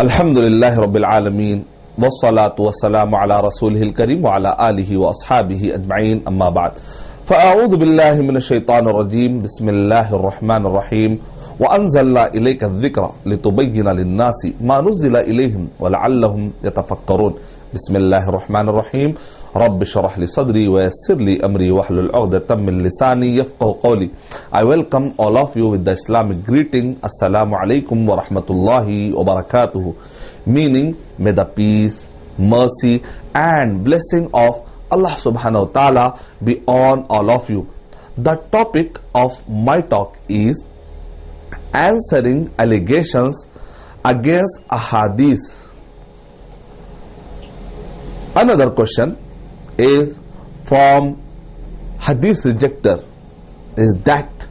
अल्हम्दुलिल्लाह रब्बिल आलमीन वस्सलातु वस्सलामु अला रसूलिहिल करीम व अला आलिहि व अस्हाबिहि अजमईन अम्मा बाद फ़अऊज़ु बिल्लाहि मिनश शैतानिर रजीम बिस्मिल्लाहिर रहमानिर रहीम व अंज़लना इलैका ज़िक्रा लितुबय्यिना लिन्नासि मा नुज़्ज़िला इलैहिम व लअल्लहुम यतफ़क्करून बिस्मिल्लाहिर रहमानिर रहीम रब्बि इश्रह ली सदरी व यस्सिर ली अमरी वहलुल उक़दतम मिन लिसानी यफ़क़हू क़ौली। I welcome all of you with the Islamic greeting Assalamu alaikum wa rahmatullahi wa barakatuhu, meaning may the peace, mercy and blessing of Allah subhanahu wa ta'ala be on all of you. The topic of my talk is answering allegations against ahadith. Another question is from hadith rejector is that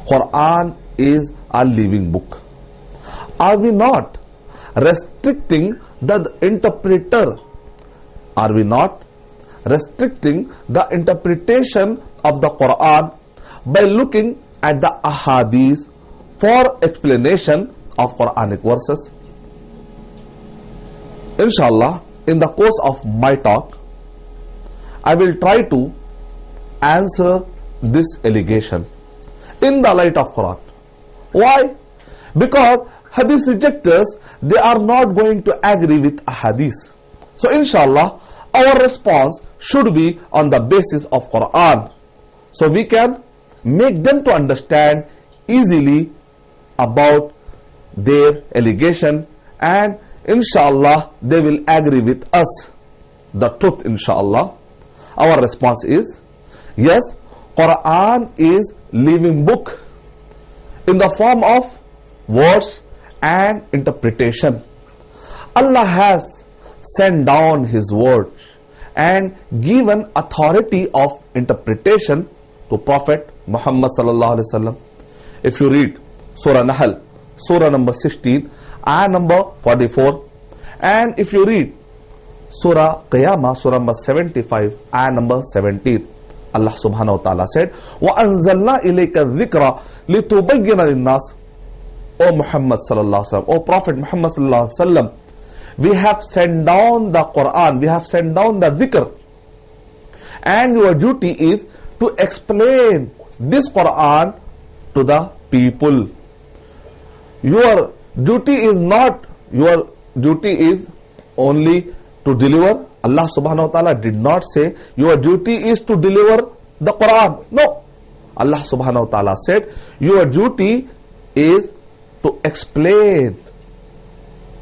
Quran is a living book. Are we not restricting the interpreter? Are we not restricting the interpretation of the Quran by looking at the ahadith for explanation of Quranic verses? Inshallah, in the course of my talk, I will try to answer this allegation in the light of Quran. Why? Because hadith rejectors, they are not going to agree with ahadith. So inshallah, our response should be on the basis of Quran, so we can make them to understand easily about their allegation, and inshallah they will agree with us the truth. Inshallah, our response is yes, Quran is living book in the form of words and interpretation. Allah has sent down His word and given authority of interpretation to Prophet Muhammad sallallahu alaihi wasallam. If you read Surah Nahl, Surah number 16, ayah number 44, and if you read Surah Qiyamah, Surah number 75, ayah number 17, Allah subhanahu wa ta'ala said, وَأَنزَلْنَا إِلَيْكَ الذِّكْرَ لِتُبَيِّنَ لِلنَّاسِ. O Muhammad sallallahu alaihi wasallam, O Prophet Muhammad sallallahu alaihi wasallam, we have sent down the Quran, we have sent down the dhikr, and your duty is to explain this Quran to the people. Your duty is not, your duty is only to deliver. Allah subhanahu wa ta'ala did not say your duty is to deliver the Quran. No. Allah subhanahu wa ta'ala said your duty is to explain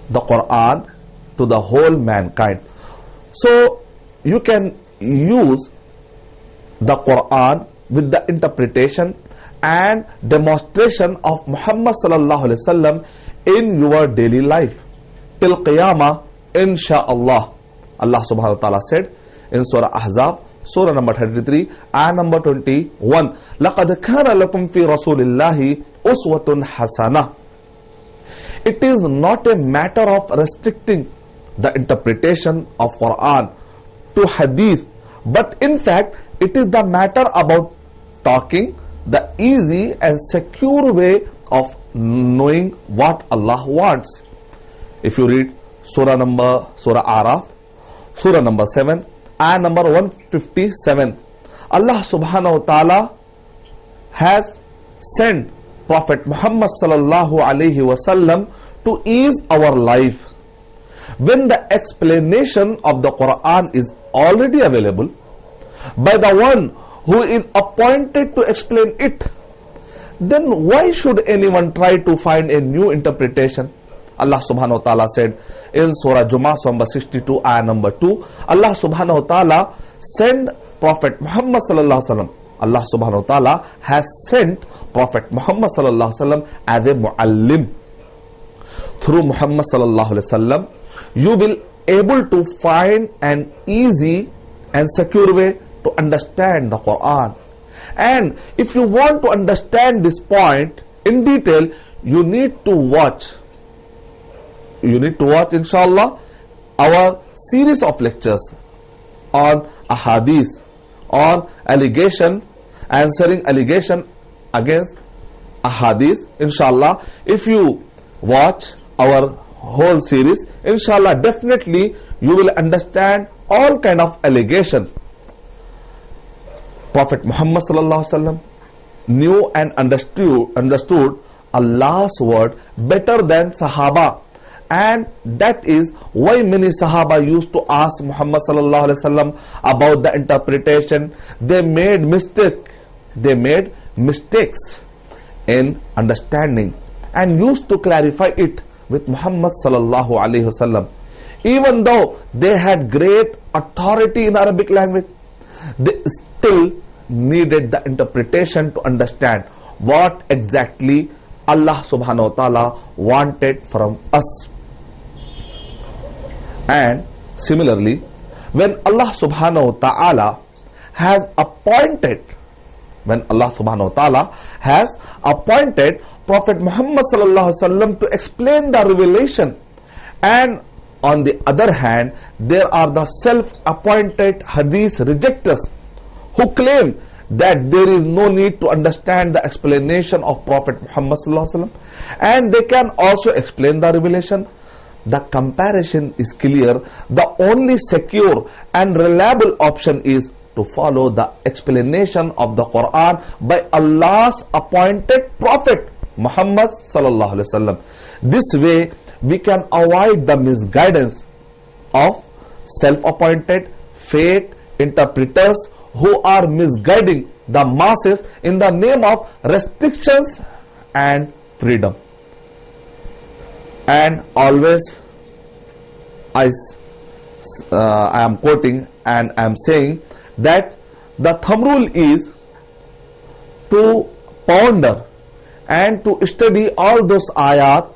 the Quran to the whole mankind. So you can use the Quran with the interpretation and demonstration of Muhammad sallallahu alaihi wasallam in your daily life till Qiyamah, insha'Allah. Allah subhanahu wa ta'ala said in Surah Ahzab, Surah number 33, ayah number 21, لَقَدْ كَانَ لَكُمْ فِي رَسُولِ اللَّهِ أُسْوَةٌ حَسَنَةٌ. It is not a matter of restricting the interpretation of Quran to hadith, but in fact it is the matter about talking the easy and secure way of knowing what Allah wants. If you read Surah Araf, Surah number 7, ayah number 157, Allah subhanahu wa ta'ala has sent Prophet Muhammad sallallahu alaihi wasallam to ease our life. When the explanation of the Quran is already available by the one who is appointed to explain it, then why should anyone try to find a new interpretation? Allah subhanahu wa ta'ala said in Surah Jummah, number 62, ayah number 2, Allah subhanahu wa ta'ala sent Prophet Muhammad sallallahu alaihi wasallam. Allah subhanahu wa ta'ala has sent Prophet Muhammad sallallahu alaihi wasallam as a muallim. Through Muhammad sallallahu alaihi wasallam, you will able to find an easy and secure way to understand the Quran. And if you want to understand this point in detail, you need to watch. You need to watch, inshallah, our series of lectures on ahadith, on allegation, answering allegation against ahadith. Inshallah, if you watch our whole series, inshallah, definitely you will understand all kind of allegation. Prophet Muhammad sallallahu alaihi wasallam knew and understood Allah's word better than Sahaba, and that is why many Sahaba used to ask Muhammad sallallahu alaihi wasallam about the interpretation. They made mistakes in understanding and used to clarify it with Muhammad sallallahu alaihi wasallam. Even though they had great authority in Arabic language, they still needed the interpretation to understand what exactly Allah subhanahu wa ta'ala wanted from us. And similarly, when Allah subhanahu wa ta'ala has appointed Prophet Muhammad sallallahu alaihi wasallam to explain the revelation, and on the other hand, there are the self-appointed hadith rejectors who claim that there is no need to understand the explanation of Prophet Muhammad sallallahu alaihi wasallam, and they can also explain the revelation. The comparison is clear. The only secure and reliable option is to follow the explanation of the Quran by Allah's appointed Prophet Muhammad sallallahu alaihi wasallam. This way we can avoid the misguidance of self-appointed fake interpreters who are misguiding the masses in the name of restrictions and freedom. And always I am quoting and I am saying that the thumb rule is to ponder and to study all those ayat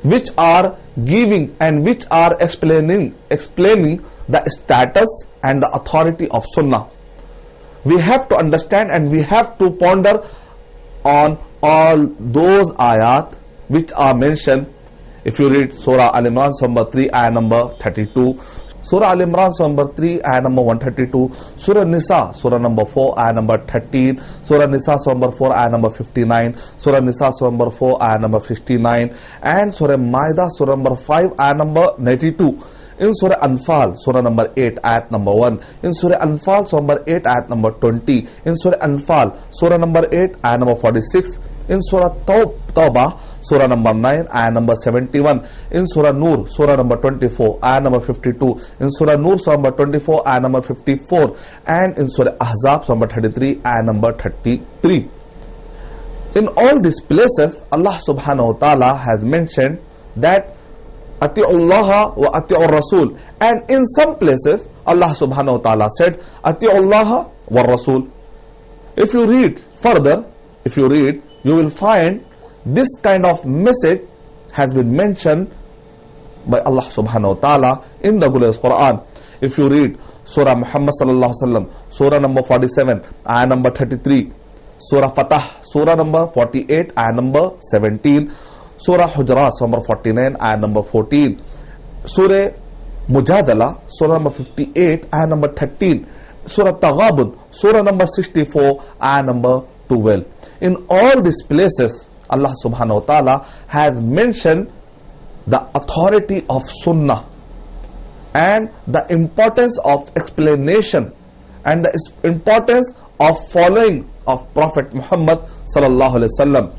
which are giving and which are explaining the status and the authority of Sunnah. We have to understand and we have to ponder on all those ayat which are mentioned. If you read Surah Al-Imran, Surah 3, ayah number 32, Surah Al-Imran, Surah number 3, ayah number 132, Surah Nisa, Surah number 4, ayah number 13, Surah Nisa, Surah number 4, ayah number 59, Surah Nisa, Surah number 4, ayah number 59, and Surah Ma'idah, Surah number 5, ayah number 92. In Surah Anfal, Surah number 8, ayat number 1. In Surah Anfal, Surah number 8, ayat number 20. In Surah Anfal, Surah number 8, ayat number 46. In Surah Tawbah, Surah number 9, ayat number 71. In Surah Nur, Surah number 24, ayat number 52. In Surah Nur, Surah number 24, ayat number 54. And in Surah Ahzab, Surah number 33, ayat number 33. In all these places, Allah subhanahu wa ta'ala has mentioned that Ati'ullaha wa ati'ur Rasul. And in some places, Allah subhanahu wa ta'ala said, Ati'ullaha wa Rasul. If you read further, you will find this kind of message has been mentioned by Allah subhanahu wa ta'ala in the glorious Quran. If you read Surah Muhammad sallallahu alaihi wasallam, Surah number 47, ayah number 33, Surah Fatah, Surah number 48, ayah number 17, Surah Hujurat, Surah number 49, ayah number 14, Surah Mujadala, Surah number 58, ayah number 13, Surah Taghabun, Surah number 64, ayah number 12. In all these places, Allah subhanahu wa ta'ala has mentioned the authority of Sunnah and the importance of explanation and the importance of following of Prophet Muhammad sallallahu alaihi wasallam.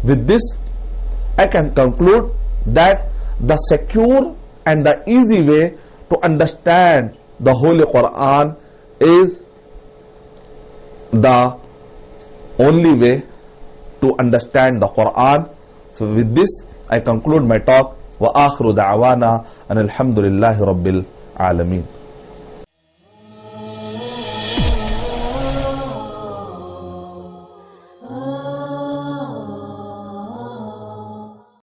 With this, I can conclude that the secure and the easy way to understand the Holy Quran is the only way to understand the Quran. So with this, I conclude my talk. Wa akhiru da'wana and alhamdulillahi rabbil alameen.